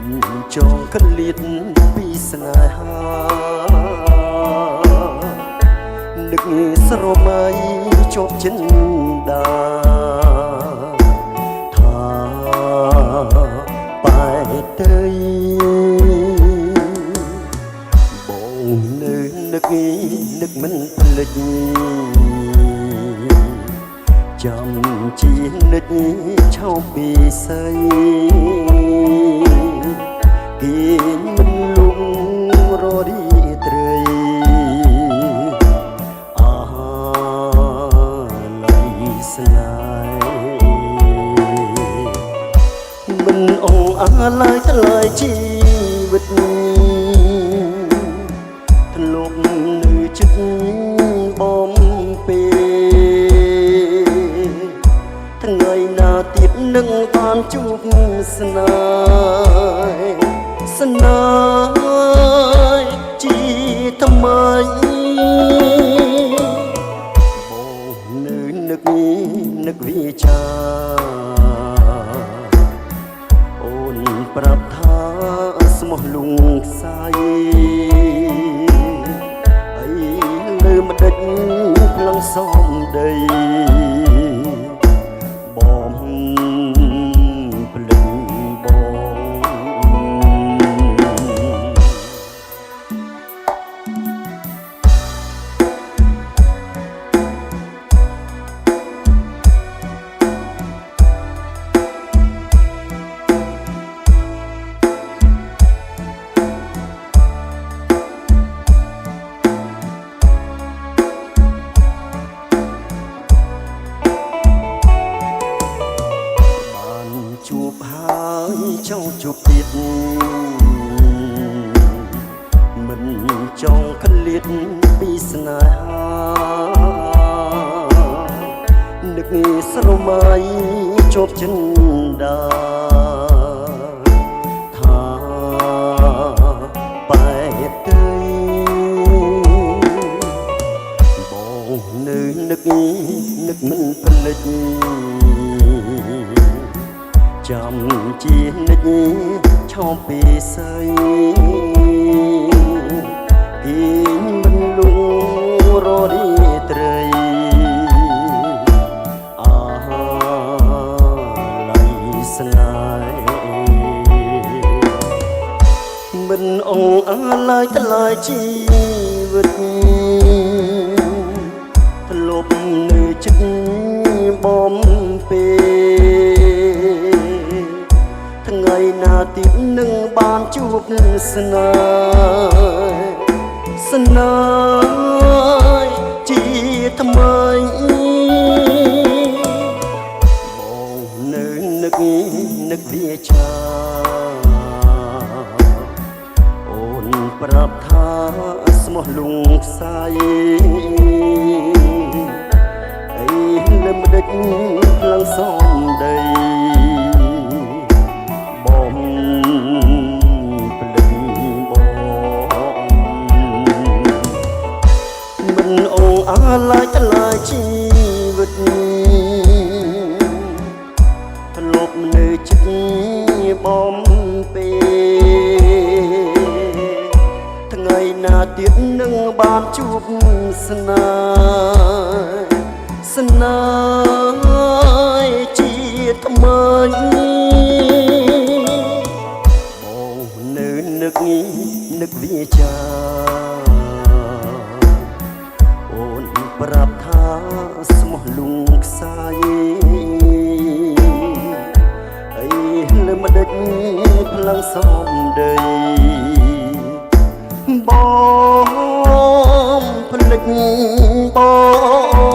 មិនចងកលៀតពីស្នេហានឹកស្រមៃជាប់ចិនដាថាបែកទៅបងនៅនឹកមិនភ្លេចចាំជានិចឆោពីស្អីគេមិនលងររីត្រីអាឡៃស្នេហ៍មិនអងអាឡៃថ្លៃជីវិតធ្លាប់នៅចិត្តបំពេថ្ងៃណាទៀតនឹងបានជួបស្នេហ៍ជាថ្មីបងនៅនឹកវាចាអូនប្រាប់ថាស្មោះលងខ្សែអីលើម្ដេចផ្លឹងសំដីជួបហើយចង់ជួបទៀតមិនចង់ឃ្លាតពីស្នេហានឹកស្រមៃជាប់ចិនដាថាបែកទៅបងនៅនឹកមិនភ្លេចចាំជានិចឆោពីស្អីគេមិនលងររីត្រីអាឡៃស្នេហ៍មិនអងអាឡៃថ្លៃជីវិតធ្លាប់នៅចិត្តបំពេថ្ងៃណាទៀតនឹងបានជួបស្នេហ៍ជាថ្មីបងនៅនឹកវាចាអូនប្រាប់ថាស្មោះលងខ្សែអីលើម្ដេចផ្លឹងសំដីអាឡៃថ្លៃជីវិតធ្លាប់នៅចិត្តបំពេថ្ងៃណាទៀតនឹងបានជួបស្នេហ៍ជាថ្មីបងនៅនឹកវាចាអូនប្រាប់ថាស្មោះលងខ្សែអីលើម្ដេចផ្លឹងសំដីបងភ្លេចបង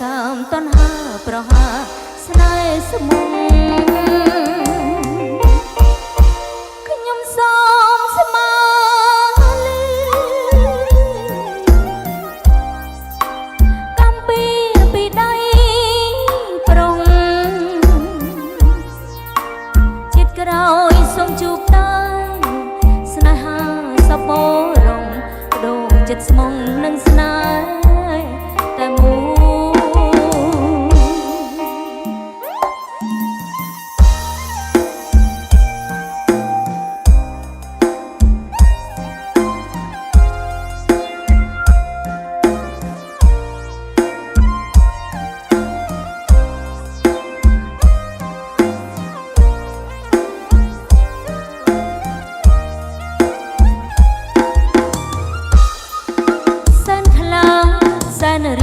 កាមតណ្ហាប្រហាស្នេហ៍ស្មុំខ្ញុំសូមស្មាលីកំពីពីដៃប្រុងចិត្តក្រោយសូមជួបតែស្នេហាសបរងដូងចិត្តស្មុងនឹងស្នេហ៍តែមួយ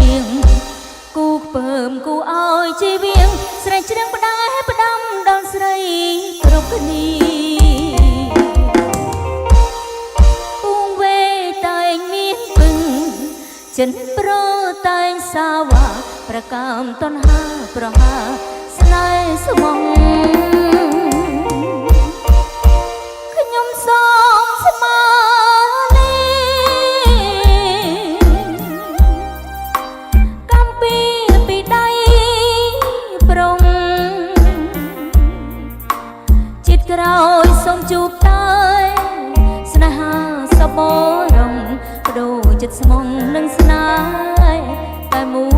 រៀងគូពើមគូឲ្យជីវៀងស្រីជ្រៀងផ្ដាផ្ដាំដល់ស្រីគ្រប់គ្នាពងវេតែងមានពឹងចិនប្រតែងសាវ៉ាប្រកាមតណ្ហាប្រហាស្នេហ៍ស្មងខ្ញុំសូមស្មាក្រោយសូមជួបតែស្នេហាសបរងបដូរចិត្តស្មុងនឹងស្នេហ៍តែមួយ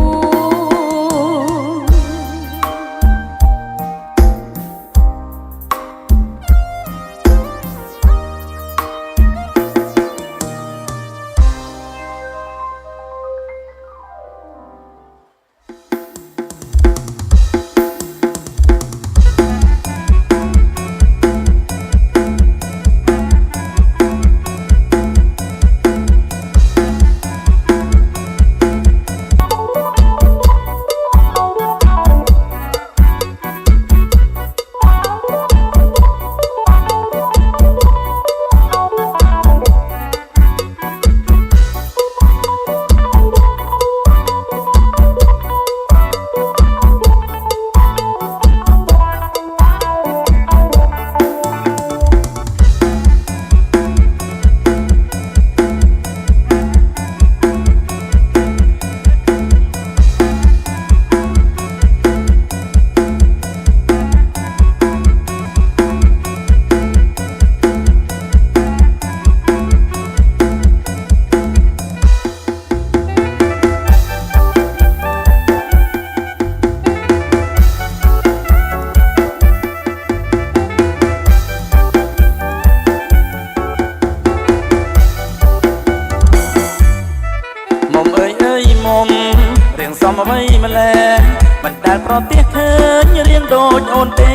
សំអ្វីម្ល៉េះមិនដែលប្រទះឃើញរៀងដូចអូនទេ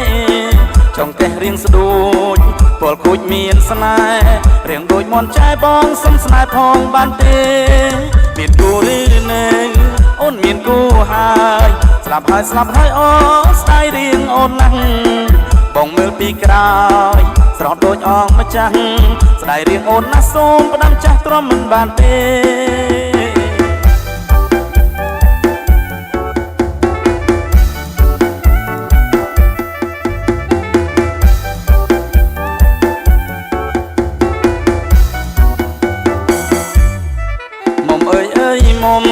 ចង់កេះរៀងស្ដួចពលគួចមានស្នេហ៍រៀងដូចមន់ចែបងសុំស្នេហ៍ផងបានទេមានគូឬនៅអូនមានគូហើយស្លាប់ហើយអូស្ដាយរៀងអូនណាស់បងមើលពីក្រោយស្រស់ដូចអងម្ចាស់ស្ដាយរៀងអូនណាស់សូមផ្ដាំចាស់ទ្រាំមិនបានទេមុំ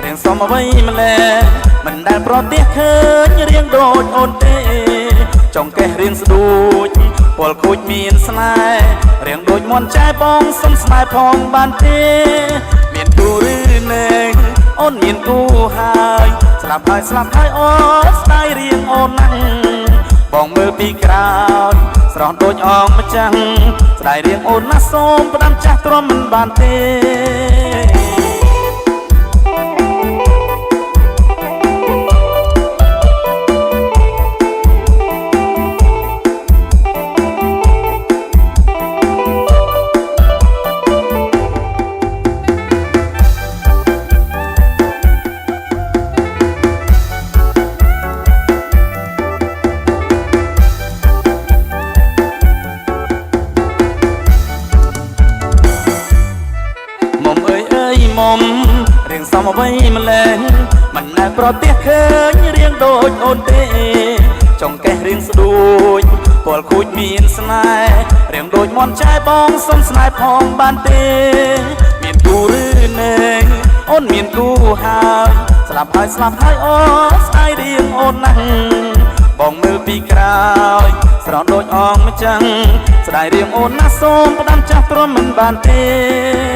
រៀងសំអ្វីម្ល៉េះមិនដែលប្រទះឃើញរៀងដូចអូនទេចង់កេះរៀងស្ដួចពលគួចមានស្នេហ៍រៀងដូចមន់ចែបងសុំស្នេហ៍ផងបានទេមានគូឬនៅអូនមានគូហើយស្លាប់ហើយអូស្ដាយរៀងអូនណាស់បងមើលពីក្រោយស្រស់ដូចអងម្ចាស់ស្ដាយរៀងអូនណាស់សូមផ្ដាំចាស់ទ្រាំមិនបានទេមុំរៀងសំអ្វីម្ល៉េះមិន ដែលប្រទះឃើញរៀងដូចអូនទេចង់កេះរៀងស្ដួចពលគូចមានស្នេហ៍រៀងដូចមន់ចាយបងសុំស្នេហ៍ផងបានទេមានគូឬនៅអូនមានគូហើយស្លាប់ហើយអូស្ដាយរៀងអូនណាស់បងមើលពីក្រោយស្រន់ដូចអងម្ចាំងស្ដាយរៀងអូនណាស់សូមផ្ដាំចាស់ព្រមមិនបានទេ